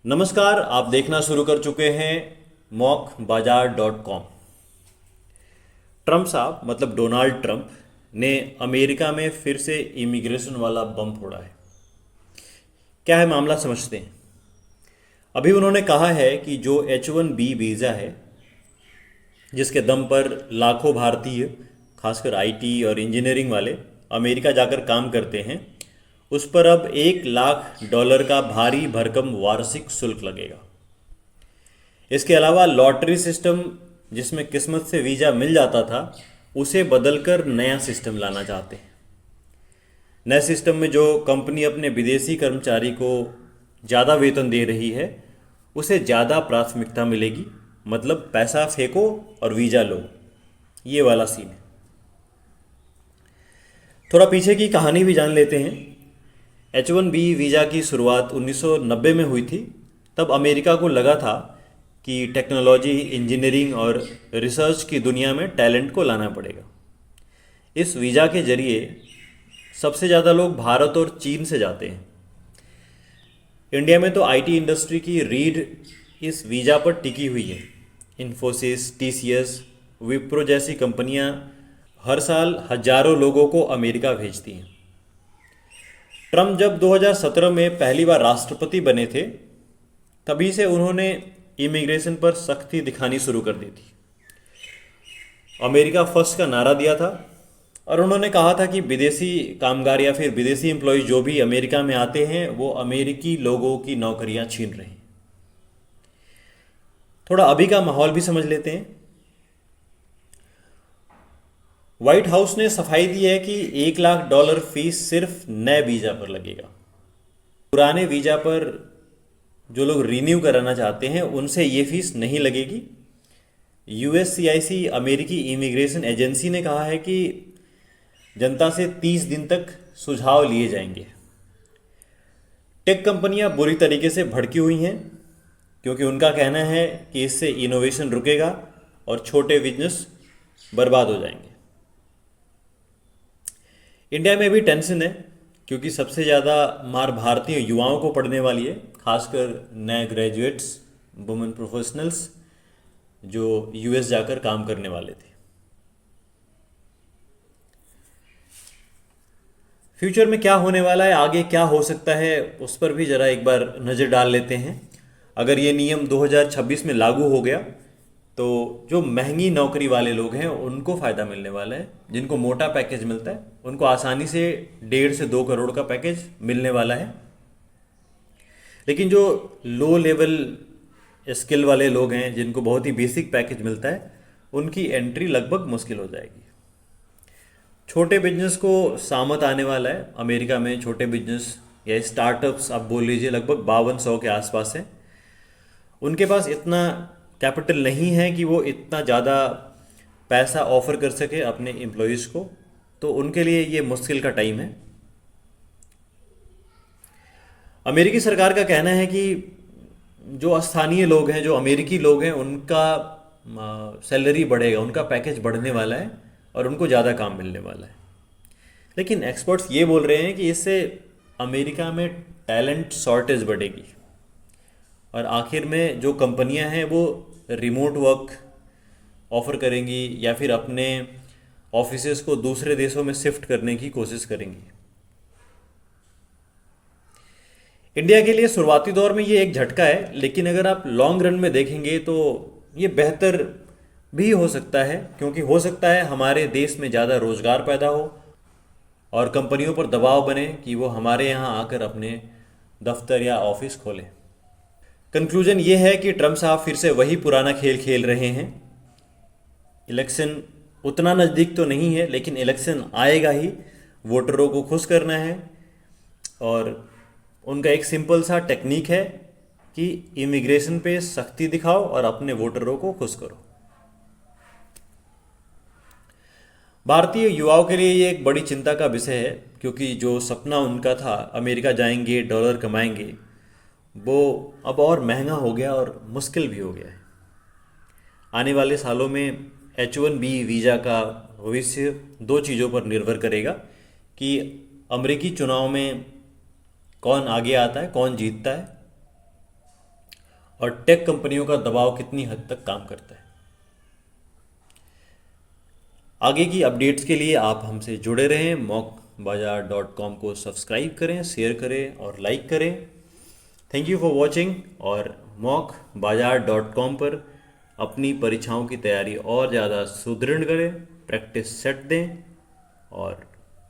नमस्कार, आप देखना शुरू कर चुके हैं मॉकबाजार.com। ट्रम्प साहब मतलब डोनाल्ड ट्रम्प ने अमेरिका में फिर से इमिग्रेशन वाला बम फोड़ा है। क्या है मामला, समझते हैं। अभी उन्होंने कहा है कि जो H1B वीज़ा है, जिसके दम पर लाखों भारतीय, खासकर आईटी और इंजीनियरिंग वाले अमेरिका जाकर काम करते हैं, उस पर अब $1 लाख का भारी भरकम वार्षिक शुल्क लगेगा। इसके अलावा लॉटरी सिस्टम, जिसमें किस्मत से वीज़ा मिल जाता था, उसे बदलकर नया सिस्टम लाना चाहते हैं। नए सिस्टम में जो कंपनी अपने विदेशी कर्मचारी को ज़्यादा वेतन दे रही है, उसे ज़्यादा प्राथमिकता मिलेगी। मतलब पैसा फेंको और वीज़ा लो, ये वाला सीन है। थोड़ा पीछे की कहानी भी जान लेते हैं। H1B वीज़ा की शुरुआत 1990 में हुई थी। तब अमेरिका को लगा था कि टेक्नोलॉजी, इंजीनियरिंग और रिसर्च की दुनिया में टैलेंट को लाना पड़ेगा। इस वीज़ा के जरिए सबसे ज़्यादा लोग भारत और चीन से जाते हैं। इंडिया में तो आईटी इंडस्ट्री की रीढ़ इस वीज़ा पर टिकी हुई है। इन्फोसिस, टीसीएस, विप्रो जैसी कंपनियां हर साल हजारों लोगों को अमेरिका भेजती हैं। ट्रम्प जब 2017 में पहली बार राष्ट्रपति बने थे, तभी से उन्होंने इमिग्रेशन पर सख्ती दिखानी शुरू कर दी थी। अमेरिका फर्स्ट का नारा दिया था और उन्होंने कहा था कि विदेशी कामगार या फिर विदेशी एम्प्लॉय जो भी अमेरिका में आते हैं, वो अमेरिकी लोगों की नौकरियां छीन रहे हैं। थोड़ा अभी का माहौल भी समझ लेते हैं। व्हाइट हाउस ने सफाई दी है कि $1 लाख फीस सिर्फ नए वीज़ा पर लगेगा। पुराने वीज़ा पर जो लोग रिन्यू कराना चाहते हैं, उनसे ये फीस नहीं लगेगी। USCIS अमेरिकी इमिग्रेशन एजेंसी ने कहा है कि जनता से 30 दिन तक सुझाव लिए जाएंगे। टेक कंपनियां बुरी तरीके से भड़की हुई हैं, क्योंकि उनका कहना है कि इससे इनोवेशन रुकेगा और छोटे बिजनेस बर्बाद हो जाएंगे। इंडिया में भी टेंशन है, क्योंकि सबसे ज़्यादा मार भारतीय युवाओं को पड़ने वाली है, खासकर नए ग्रेजुएट्स, वुमेन प्रोफेशनल्स जो यूएस जाकर काम करने वाले थे। फ्यूचर में क्या होने वाला है, आगे क्या हो सकता है, उस पर भी ज़रा एक बार नज़र डाल लेते हैं। अगर ये नियम 2026 में लागू हो गया तो जो महंगी नौकरी वाले लोग हैं उनको फ़ायदा मिलने वाला है। जिनको मोटा पैकेज मिलता है उनको आसानी से 1.5 से 2 करोड़ का पैकेज मिलने वाला है। लेकिन जो लो लेवल स्किल वाले लोग हैं, जिनको बहुत ही बेसिक पैकेज मिलता है, उनकी एंट्री लगभग मुश्किल हो जाएगी। छोटे बिजनेस को सामत आने वाला है। अमेरिका में छोटे बिजनेस या स्टार्टअप्स आप बोल लीजिए लगभग 5200 के आसपास हैं। उनके पास इतना कैपिटल नहीं है कि वो इतना ज़्यादा पैसा ऑफर कर सके अपने एम्प्लॉयज़ को, तो उनके लिए ये मुश्किल का टाइम है। अमेरिकी सरकार का कहना है कि जो स्थानीय लोग हैं, जो अमेरिकी लोग हैं, उनका सैलरी बढ़ेगा, उनका पैकेज बढ़ने वाला है और उनको ज़्यादा काम मिलने वाला है। लेकिन एक्सपर्ट्स ये बोल रहे हैं कि इससे अमेरिका में टैलेंट शॉर्टेज बढ़ेगी और आखिर में जो कंपनियां हैं वो रिमोट वर्क ऑफ़र करेंगी या फिर अपने ऑफिसेस को दूसरे देशों में शिफ्ट करने की कोशिश करेंगी। इंडिया के लिए शुरुआती दौर में ये एक झटका है, लेकिन अगर आप लॉन्ग रन में देखेंगे तो ये बेहतर भी हो सकता है, क्योंकि हो सकता है हमारे देश में ज़्यादा रोज़गार पैदा हो और कंपनियों पर दबाव बने कि वो हमारे यहाँ आकर अपने दफ्तर या ऑफिस खोलें। कंक्लूजन ये है कि ट्रम्प साहब फिर से वही पुराना खेल खेल रहे हैं। इलेक्शन उतना नज़दीक तो नहीं है, लेकिन इलेक्शन आएगा ही। वोटरों को खुश करना है और उनका एक सिंपल सा टेक्निक है कि इमिग्रेशन पे सख्ती दिखाओ और अपने वोटरों को खुश करो। भारतीय युवाओं के लिए ये एक बड़ी चिंता का विषय है, क्योंकि जो सपना उनका था अमेरिका जाएंगे, डॉलर कमाएंगे, वो अब और महंगा हो गया और मुश्किल भी हो गया है। आने वाले सालों में H1B वीज़ा का भविष्य 2 चीज़ों पर निर्भर करेगा कि अमेरिकी चुनाव में कौन आगे आता है, कौन जीतता है, और टेक कंपनियों का दबाव कितनी हद तक काम करता है। आगे की अपडेट्स के लिए आप हमसे जुड़े रहें। mocbazaar.com को सब्सक्राइब करें, शेयर करें और लाइक करें। Thank you for watching. और mocbazaar.com पर अपनी परीक्षाओं की तैयारी और ज़्यादा सुदृढ़ करें, प्रैक्टिस सेट दें और